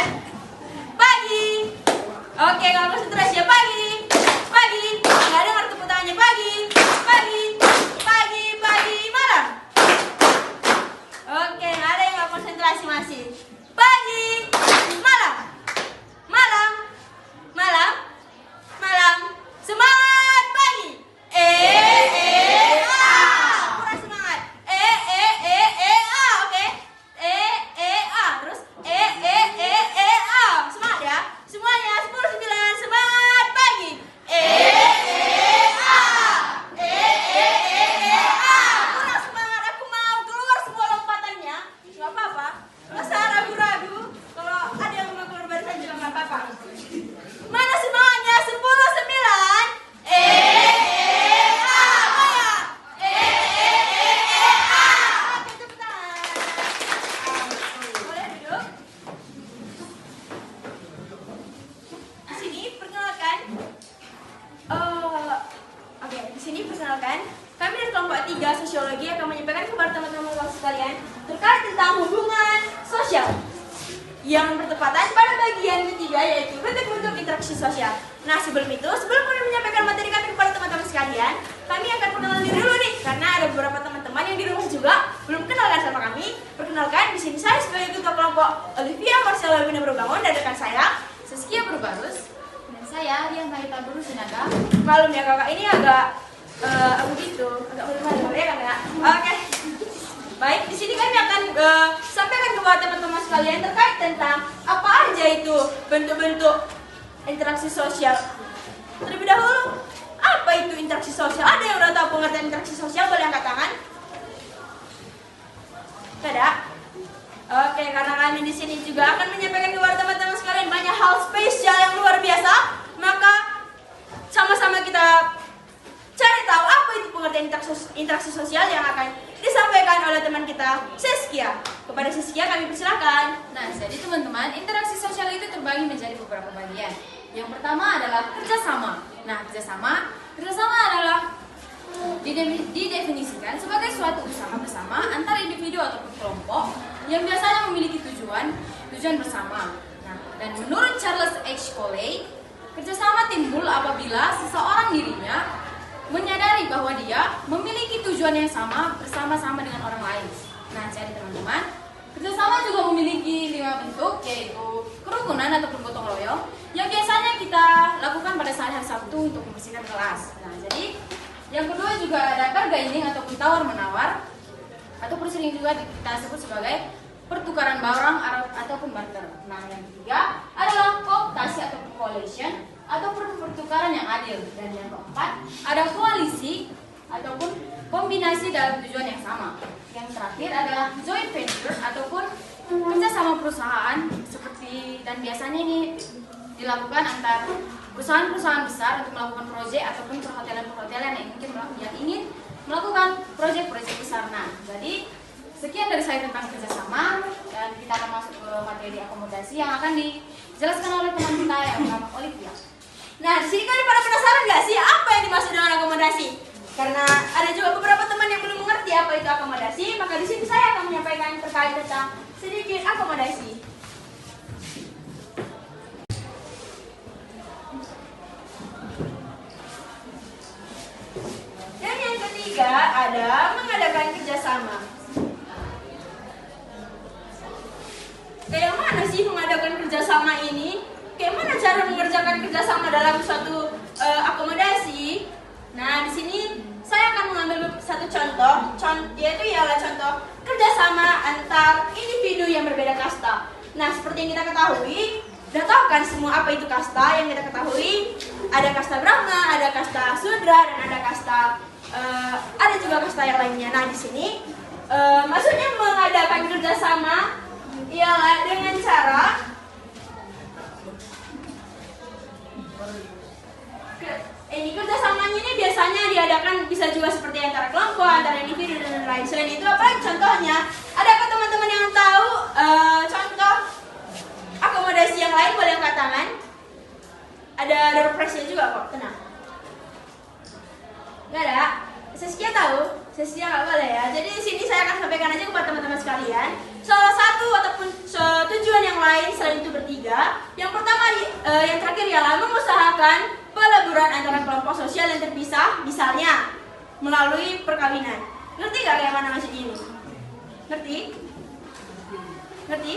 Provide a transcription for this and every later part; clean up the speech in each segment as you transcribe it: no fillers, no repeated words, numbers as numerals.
semangat. Pagi. Oke, kalau konsentrasi ya pagi. Pagi. Nggak dengar tepuk tangannya pagi. Pagi. Pagi, pagi, malam. Oke, nggak ada yang nggak konsentrasi masih. Pagi. Malam. Malam. Malam. Malam. Semangat pagi. Kurang semangat. A. Oke. A. Terus A. Semangat ya. Semuanya 10 9 semangat pagi. Kurang semangat, aku mau keluar semua lompatannya. Enggak apa-apa. Masa ragu-ragu? Kalau ada yang mau keluar barisan juga enggak apa-apa. Mana semangatnya? 10 9 Oke, tepuk tangan. Boleh duduk? Di sini perkenalkan. Di sini perkenalkan. Kami dari kelompok 3 sosiologi akan menyampaikan kepada teman-teman kelas sekalian terkait tentang hubungan sosial yang bertepatan pada bagian ketiga, yaitu bentuk-bentuk interaksi sosial. Nah, sebelum kami menyampaikan materi kami kepada teman-teman sekalian, kami akan perkenalan diri dulu nih, karena ada beberapa teman-teman yang di rumah juga belum kenalkan sama kami. Perkenalkan, di sini saya sebagai ketua kelompok Olivia Marcella Wina Berbangun, dan rekan saya Saskia Berbarus, Dan saya Rian Marita Buru Sinaga. Malum ya kakak, ini agak begitu, agak malu-malu ya kan ya. Oke. Baik, di sini kami akan sampaikan kepada teman-teman sekalian terkait tentang apa aja itu bentuk-bentuk interaksi sosial. Terlebih dahulu, apa itu interaksi sosial? Ada yang udah tahu pengertian interaksi sosial? Boleh angkat tangan. Tidak? Oke, karena kami di sini juga akan menyampaikan kepada teman-teman sekalian banyak hal spesial yang luar biasa, maka sama-sama kita cari tahu apa itu pengertian interaksi sosial yang akan disampaikan oleh teman kita, Saskia. Kepada Saskia kami persilakan. Nah, jadi teman-teman, interaksi sosial itu terbagi menjadi beberapa bagian. Yang pertama adalah kerjasama. Nah, kerjasama adalah didefinisikan sebagai suatu usaha bersama antara individu ataupun kelompok yang biasanya memiliki tujuan bersama. Nah, dan menurut Charles H. Coley, kerjasama timbul apabila seseorang dirinya menyadari bahwa dia memiliki tujuan yang sama bersama-sama dengan orang lain. Nah, jadi teman-teman, kerjasama juga memiliki 5 bentuk, yaitu kerukunan ataupun gotong royong yang biasanya kita lakukan pada saat hari Sabtu untuk membersihkan kelas. Nah, jadi yang kedua juga ada bargaining ataupun tawar-menawar, ataupun sering juga kita sebut sebagai pertukaran barang ataupun barter. Nah, yang ketiga adalah kooptasi ataupun coalition atau pertukaran yang adil, dan yang keempat ada koalisi ataupun kombinasi dalam tujuan yang sama. Yang terakhir adalah joint venture ataupun kerjasama perusahaan dan biasanya ini dilakukan antar perusahaan-perusahaan besar untuk melakukan proyek ataupun perhotelan-perhotelan yang ingin melakukan proyek-proyek besar. Nah, jadi sekian dari saya tentang kerjasama, dan kita akan masuk ke materi akomodasi yang akan dijelaskan oleh teman kita yang bernama Olivia. Nah, di sini kalian pada penasaran nggak sih apa yang dimaksud dengan akomodasi? Karena ada juga beberapa teman yang belum mengerti apa itu akomodasi, maka di sini saya akan menyampaikan terkait tentang sedikit akomodasi. Dan yang ketiga ada mengadakan kerjasama. Kayak mana sih mengadakan kerjasama ini? Kayak mana cara mengerjakan kerjasama dalam suatu akomodasi? Nah, di sini saya akan mengambil satu contoh, yaitu ialah contoh kerjasama antar individu yang berbeda kasta. Nah, seperti yang kita ketahui, udah tahu kan semua apa itu kasta? Yang kita ketahui ada kasta Brahma, ada kasta Sudra, dan ada kasta ada juga kasta yang lainnya. Nah, di sini maksudnya mengadakan kerjasama ialah dengan cara kerjasamanya ini biasanya diadakan bisa juga seperti antara kelompok, antara individu dan lain. Selain itu, apalagi contohnya? Adakah teman-teman yang tahu contoh akomodasi yang lain? Boleh angkat tangan. Ada door prize-nya juga kok, tenang. Nggak ada? Saskia tahu? Saskia nggak boleh ya. Jadi di sini saya akan sampaikan aja kepada teman-teman sekalian. salah satu ataupun tujuan yang lain selain itu bertiga. Yang pertama, yang terakhir ialah mengusahakan peleburan antara kelompok sosial yang terpisah, misalnya melalui perkawinan. Ngerti gak kayak mana maksud ini? Ngerti? Ngerti?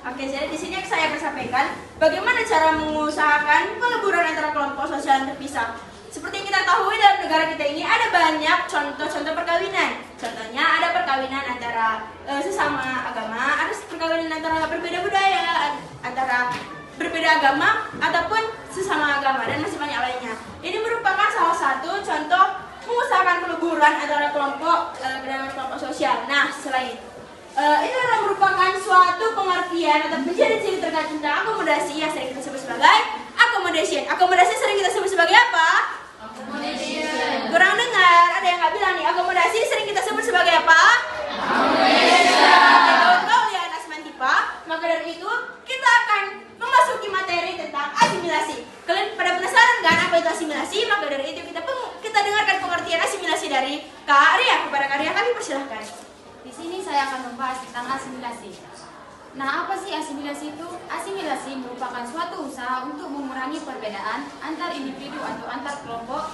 Oke, jadi di sini saya akan sampaikan bagaimana cara mengusahakan peleburan antara kelompok sosial yang terpisah. Seperti yang kita ketahui, dalam negara kita ini ada banyak contoh-contoh perkawinan. Contohnya ada perkawinan antara sesama agama, ada perkawinan antara berbeda budaya, antara berbeda agama ataupun sesama agama, dan masih banyak lainnya. Ini merupakan salah satu contoh mengusahakan peleburan antara kelompok dengan kelompok sosial. Nah, selain itu adalah merupakan suatu pengertian atau ciri-ciri terkait tentang akomodasi yang sering kita sebut sebagai accommodation. Akomodasi sering kita sebut sebagai apa? Accommodation. Kurang dengar, ada yang nggak bilang nih, akomodasi sering kita sebut sebagai apa? Accommodation. Kalau lihat Asmantipa, maka dari itu kita akan memasuki materi tentang asimilasi. Kalian pada penasaran kan apa itu asimilasi? Maka dari itu kita dengarkan pengertian asimilasi dari Kak Arya. Kepada Kak Arya kami persilahkan. Di sini saya akan membahas tentang asimilasi. Nah, apa sih asimilasi itu? Asimilasi merupakan suatu usaha untuk mengurangi perbedaan antar individu atau antar kelompok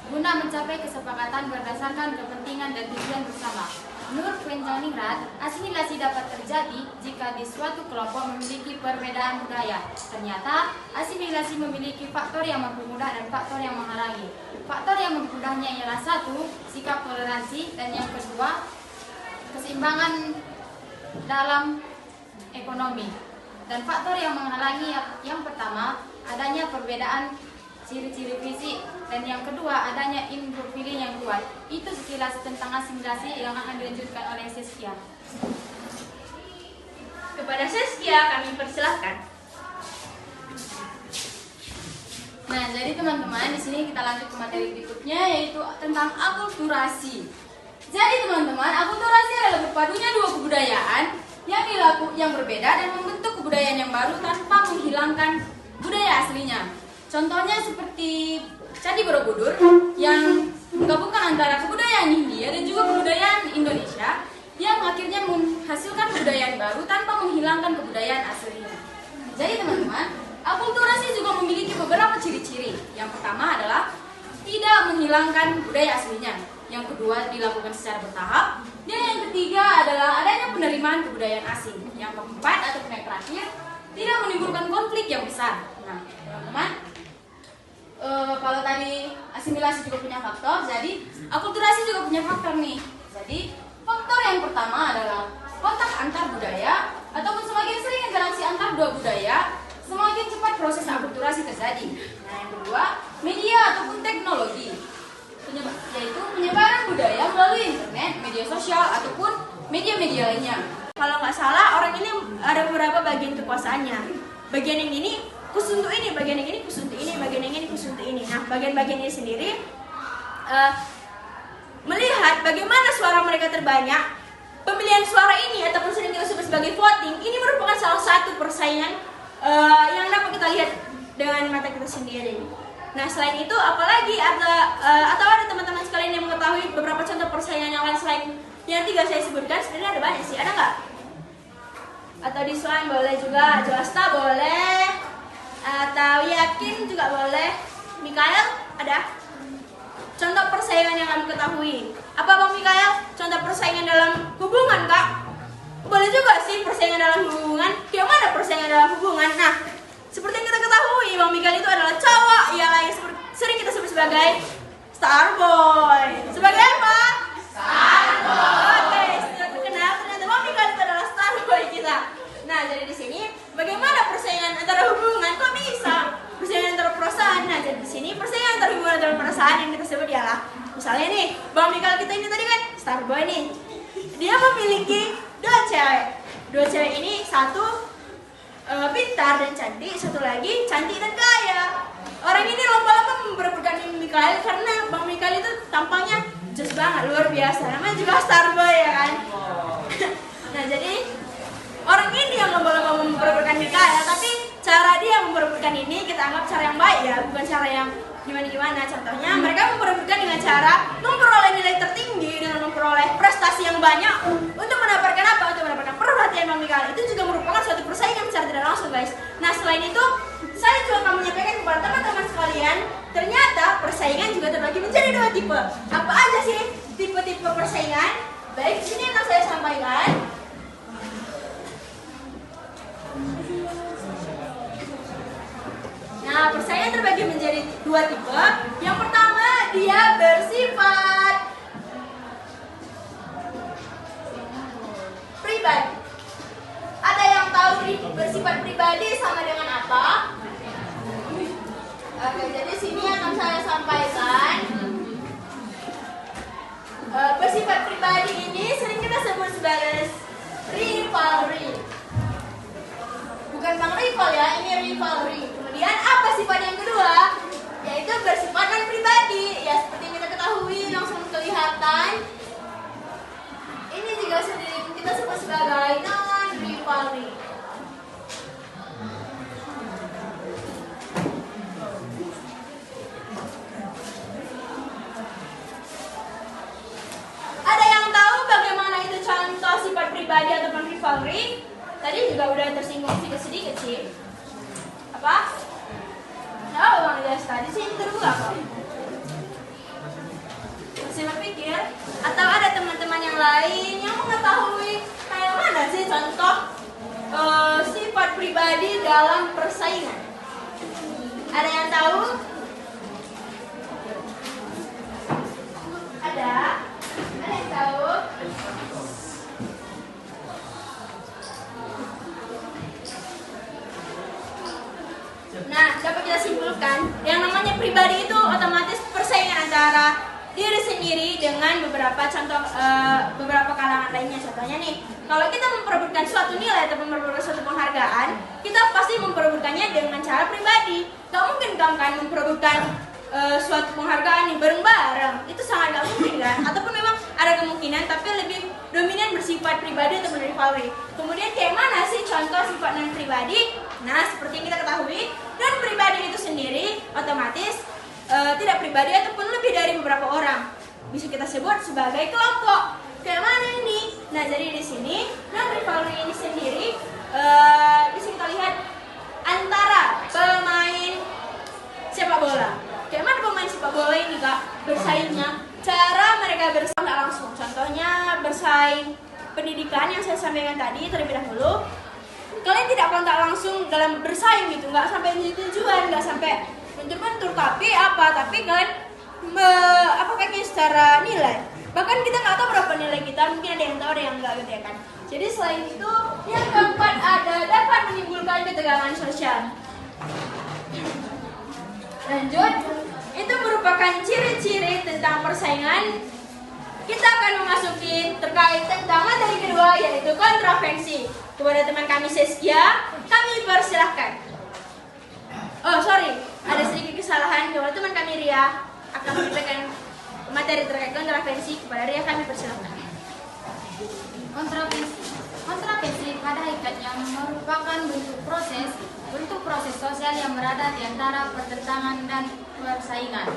guna mencapai kesepakatan berdasarkan kepentingan dan tujuan bersama. Menurut Quentin-Ningrat, asimilasi dapat terjadi jika di suatu kelompok memiliki perbedaan budaya. Ternyata, asimilasi memiliki faktor yang mempermudah dan faktor yang menghalangi. Faktor yang mempermudahnya ialah satu, sikap toleransi, dan yang kedua, keseimbangan dalam ekonomi. Dan faktor yang menghalangi yang pertama, adanya perbedaan ciri-ciri fisik, dan yang kedua, adanya input feeling yang kuat. Itu sekilas tentang asimilasi yang akan dilanjutkan oleh Saskia. Kepada Saskia kami persilahkan. Nah, jadi teman-teman, di sini kita lanjut ke materi berikutnya, yaitu tentang akulturasi. Jadi teman-teman, akulturasi adalah berpadunya dua kebudayaan yang berbeda dan membentuk kebudayaan yang baru tanpa menghilangkan budaya aslinya. Contohnya seperti Candi Borobudur yang menggabungkan antara kebudayaan Hindia dan juga kebudayaan Indonesia yang akhirnya menghasilkan kebudayaan baru tanpa menghilangkan kebudayaan aslinya. Jadi teman-teman, akulturasi juga memiliki beberapa ciri-ciri. Yang pertama adalah tidak menghilangkan budaya aslinya. Yang kedua, dilakukan secara bertahap. Dan yang ketiga adalah adanya penerimaan kebudayaan asing. Yang keempat atau yang terakhir, tidak menimbulkan konflik yang besar. Nah, teman-teman, kalau tadi asimilasi juga punya faktor, jadi akulturasi juga punya faktor nih. Jadi, faktor yang pertama adalah kontak antar budaya, ataupun semakin sering interaksi antar dua budaya, semakin cepat proses akulturasi terjadi. Nah, yang kedua, media ataupun teknologi, yaitu penyebaran budaya melalui internet, media sosial, ataupun media-media lainnya. Kalau nggak salah, orang ini ada beberapa bagian kekuasaannya. Bagian yang ini khusus untuk ini, bagian yang ini khusus untuk ini, bagian yang ini khusus untuk ini. Nah, bagian-bagian ini sendiri melihat bagaimana suara mereka terbanyak. Pemilihan suara ini ataupun sering kita sebut sebagai voting, ini merupakan salah satu persaingan yang dapat kita lihat dengan mata kita sendiri. Nah, selain itu, apalagi atau ada teman-teman sekalian yang mengetahui beberapa contoh persaingan yang lain selain yang tiga saya sebutkan? Sebenarnya ada banyak sih, ada nggak? Atau di Swan boleh juga, Joasta boleh, atau Yakin juga boleh, Mikael ada? Contoh persaingan yang kamu ketahui. Apa Bang Mikael? Contoh persaingan dalam hubungan, Kak? Boleh juga sih persaingan dalam hubungan. Gimana persaingan dalam hubungan? Nah, seperti yang kita ketahui, Bang Mikael itu adalah cowok, ialah yang sering kita sebut sebagai Starboy. Sebagai apa? Starboy. Oke, sudah terkenal. Ternyata Bang Mikael itu adalah Starboy kita. Nah, jadi di sini bagaimana persaingan antara hubungan? Kok bisa? Persaingan antara perasaan. Nah, jadi di sini persaingan antara hubungan antara perasaan yang kita sebut ialah, misalnya nih, Bang Mikael kita ini tadi kan Starboy nih. Dia memiliki dua cewek. Dua cewek ini, satu pintar dan cantik, satu lagi cantik dan kaya. Orang ini lomba-lomba memperebutkan Mikael karena Bang Mikael itu tampangnya just banget, luar biasa. Namanya juga Starboy ya kan. Nah, jadi orang ini yang lomba-lomba memperebutkan Mikael, tapi cara dia memperebutkan ini kita kita anggap cara yang baik ya, bukan cara yang gimana-gimana. Contohnya mereka memperebutkan dengan cara memperoleh nilai tertinggi dengan memperoleh prestasi yang banyak untuk mendapatkan apa? Untuk mendapatkan perhatian pemikiran. Itu juga merupakan suatu persaingan secara tidak langsung, guys. Nah, selain itu saya juga akan menyampaikan kepada teman-teman sekalian, ternyata persaingan juga terbagi menjadi 2 tipe. Apa aja sih tipe-tipe persaingan? Baik, di sini akan saya sampaikan. Nah, persaingan terbagi menjadi 2 tipe. Yang pertama, dia bersifat pribadi. Ada yang tahu bersifat pribadi sama dengan apa? Oke, jadi sini akan saya sampaikan. Bersifat pribadi ini sering kita sebut sebagai rivalry. Bukan bang rival ya, ini rivalry. Kemudian apa sifat yang kedua? Yaitu bersifat non pribadi. Ya seperti yang kita ketahui langsung kelihatan. Ini juga sering kita sebut sebagai non rivalry. Ada yang tahu bagaimana itu contoh sifat pribadi ataupun rivalry? Tadi juga udah tersinggung sedikit sih. Apa? Nah, Bang Jas tadi sih yang kedua kok. Masih berpikir? Atau ada teman-teman yang lain yang mengetahui kayak mana sih contoh sifat pribadi dalam persaingan? Ada yang tahu? Ada? Ada yang tahu? Nah, dapat kita simpulkan, yang namanya pribadi itu otomatis persaingan antara diri sendiri dengan beberapa contoh beberapa kalangan lainnya. Contohnya nih, kalau kita memperebutkan suatu nilai atau memperebutkan suatu penghargaan, kita pasti memperebutkannya dengan cara pribadi. Gak mungkin kan memperebutkan suatu penghargaan nih bareng-bareng, itu sangat gak mungkin kan? Ataupun memang ada kemungkinan, tapi lebih dominan bersifat pribadi atau rivalry. Kemudian kayak mana sih contoh sifat non pribadi? Nah, seperti yang kita ketahui, non pribadi itu sendiri otomatis tidak pribadi ataupun lebih dari beberapa orang. Bisa kita sebut sebagai kelompok. Kayak mana ini? Nah, jadi di sini non rivalry ini sendiri bisa kita lihat antara pemain sepak bola. Kayak mana pemain sepak bola ini kak bersaingnya? Cara mereka bersaing langsung. Contohnya bersaing pendidikan yang saya sampaikan tadi terlebih dahulu. Kalian tidak kontak langsung dalam bersaing gitu, nggak sampai tujuan, nggak sampai bentur-bentur, tapi kalian kayaknya secara nilai. Bahkan kita nggak tahu berapa nilai kita, mungkin ada yang tahu ada yang nggak gitu ya kan. Jadi selain itu, yang keempat ada dapat menimbulkan ketegangan sosial. Lanjut, itu merupakan ciri-ciri tentang persaingan. Kita akan memasuki terkait tentang materi kedua, yaitu kontravensi. Kepada teman kami Seskia, kami persilahkan. Oh sorry, ada sedikit kesalahan. Kepada teman kami Ria akan menyampaikan materi terkait kontravensi. Kepada Ria kami persilahkan. Kontravensi pada hakikatnya merupakan bentuk proses sosial yang berada di antara pertentangan dan persaingan.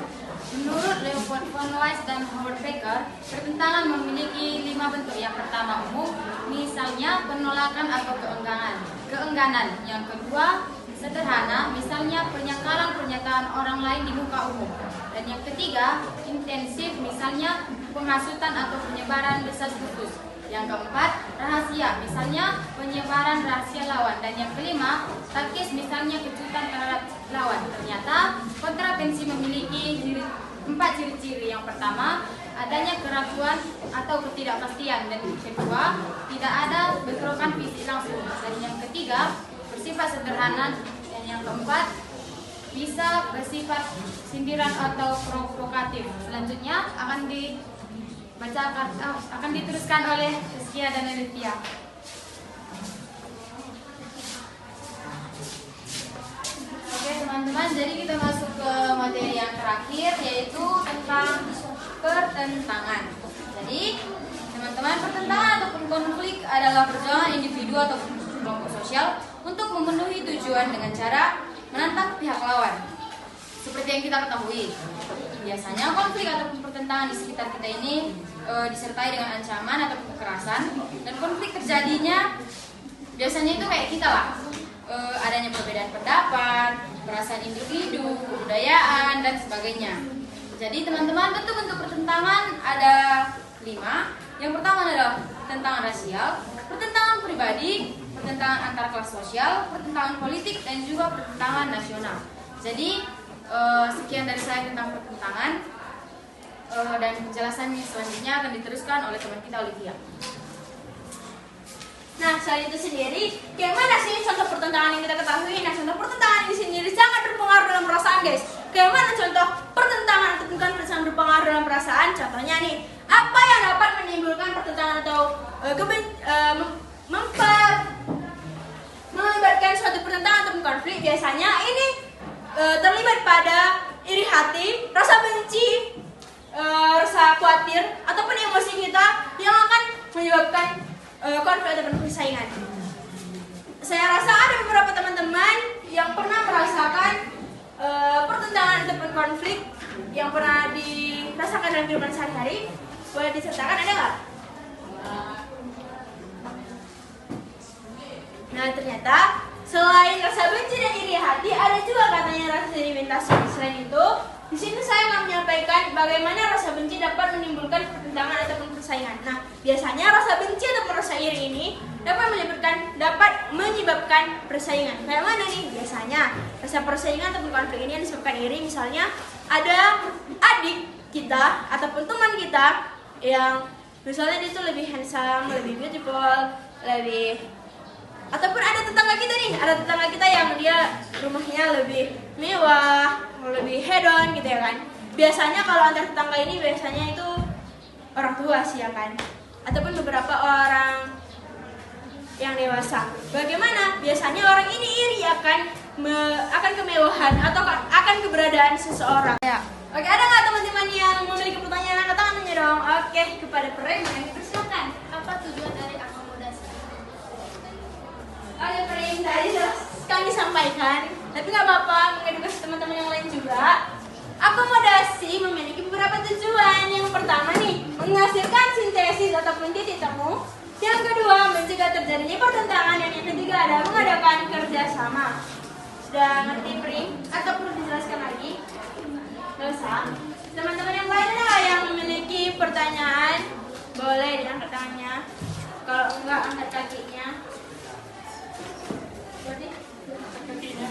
Menurut Leopold von Weiss dan Howard Becker, pertentangan memiliki 5 bentuk. Yang pertama umum, misalnya penolakan atau keengganan. Yang kedua sederhana, misalnya penyangkalan pernyataan orang lain di muka umum. Dan yang ketiga intensif, misalnya penghasutan atau penyebaran desas-desus. Yang keempat rahasia, misalnya penyebaran rahasia lawan. Dan yang kelima takis, misalnya kejutan terhadap lawan. Ternyata kontravensi memiliki 4 ciri-ciri. Yang pertama, adanya keraguan atau ketidakpastian. Dan yang kedua, tidak ada bentrokan fisik langsung. Dan yang ketiga, bersifat sederhana. Dan yang keempat, bisa bersifat sindiran atau provokatif. Selanjutnya akan diteruskan oleh Seskia dan Olivia. Oke teman-teman, jadi kita masuk ke materi yang terakhir, yaitu tentang pertentangan. Jadi teman-teman, pertentangan ataupun konflik adalah perjuangan individu atau kelompok sosial untuk memenuhi tujuan dengan cara menantang pihak lawan. Seperti yang kita ketahui, biasanya konflik ataupun pertentangan di sekitar kita ini disertai dengan ancaman ataupun kekerasan, dan konflik terjadinya biasanya itu kayak kita lah, adanya perbedaan pendapat, perasaan individu, kebudayaan, dan sebagainya. Jadi teman-teman, bentuk-bentuk pertentangan ada 5. Yang pertama adalah pertentangan rasial, pertentangan pribadi, pertentangan antar kelas sosial, pertentangan politik, dan juga pertentangan nasional. Jadi sekian dari saya tentang pertentangan, dan penjelasannya selanjutnya akan diteruskan oleh teman kita Olivia. Nah, selain itu sendiri, kayak mana sih contoh pertentangan yang kita ketahui? Nah, contoh pertentangan ini sendiri sangat berpengaruh dalam perasaan, guys. Kayak mana contoh pertentangan atau konflik yang berpengaruh dalam perasaan? Contohnya nih, apa yang dapat menimbulkan pertentangan atau melibatkan suatu pertentangan atau konflik? Biasanya ini terlibat pada iri hati, rasa benci, rasa khawatir, ataupun emosi kita yang akan menyebabkan konflik ataupun persaingan. Saya rasa ada beberapa teman-teman yang pernah merasakan pertentangan ataupun konflik yang pernah dirasakan dalam kehidupan sehari-hari. Boleh disertakan, ada nggak? Nah, ternyata selain rasa benci dan iri hati, ada juga katanya rasa sedimentasi. Selain itu, di sini saya akan menyampaikan bagaimana rasa benci dapat menimbulkan pertentangan ataupun persaingan. Nah, biasanya rasa benci ataupun rasa iri ini dapat menyebabkan persaingan. Kayak mana nih? Biasanya rasa persaingan ataupun konflik ini yang disebabkan iri. Misalnya ada adik kita ataupun teman kita yang misalnya dia itu lebih handsome, lebih beautiful, ataupun ada tetangga kita nih, ada tetangga kita yang dia rumahnya lebih mewah, lebih hedon gitu ya kan. Biasanya kalau antar tetangga ini biasanya itu orang tua sih ya kan, ataupun beberapa orang yang dewasa. Bagaimana? Biasanya orang ini iri akan kemewahan atau akan keberadaan seseorang. Ya. Oke, ada nggak teman-teman yang memiliki pertanyaan? Angkat tangannya dong. Oke, kepada Prem, persilakan. Apa tujuan dari akomodasi? Oke, Prem, tadi kami sampaikan, tapi nggak apa-apa, mengedukasi teman-teman yang lain juga. Akomodasi memiliki beberapa tujuan. Yang pertama nih, menghasilkan sintesis ataupun titik temu. Yang kedua, mencegah terjadinya pertentangan. Dan yang ketiga ada mengadakan kerjasama. Sudah ngerti, Prem? Atau perlu dijelaskan lagi? Nggak usah. Teman-teman yang lain ada yang memiliki pertanyaan, boleh diangkat tangannya. Kalau enggak, angkat kakinya. Berarti angkat kakinya.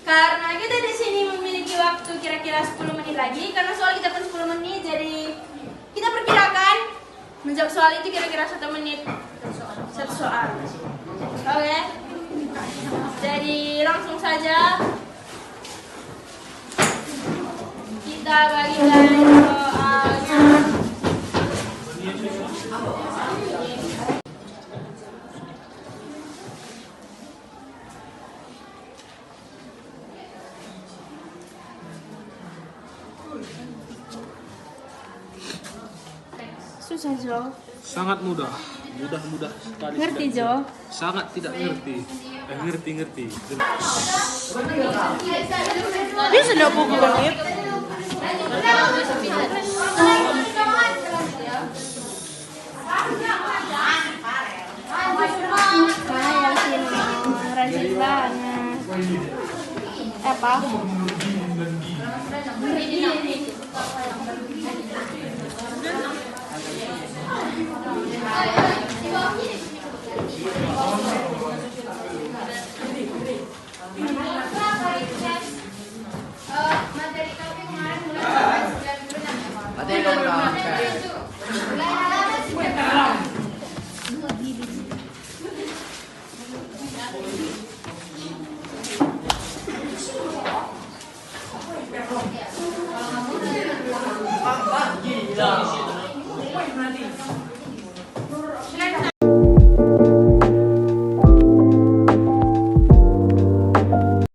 Karena kita di sini memiliki waktu kira-kira 10 menit lagi, karena soal kita pun 10 menit, jadi kita perkirakan menjawab soal itu kira-kira 1 menit. Satu soal. Oke. Jadi langsung saja kita bagikan soalnya. Susah, Jo. Sangat mudah sekali. Ngerti, Jo? Sangat tidak ngerti. Ngerti. Ini sudah pukul menit. Rajin banget. Apa? Materi kami kemarin mulai 9 bulan.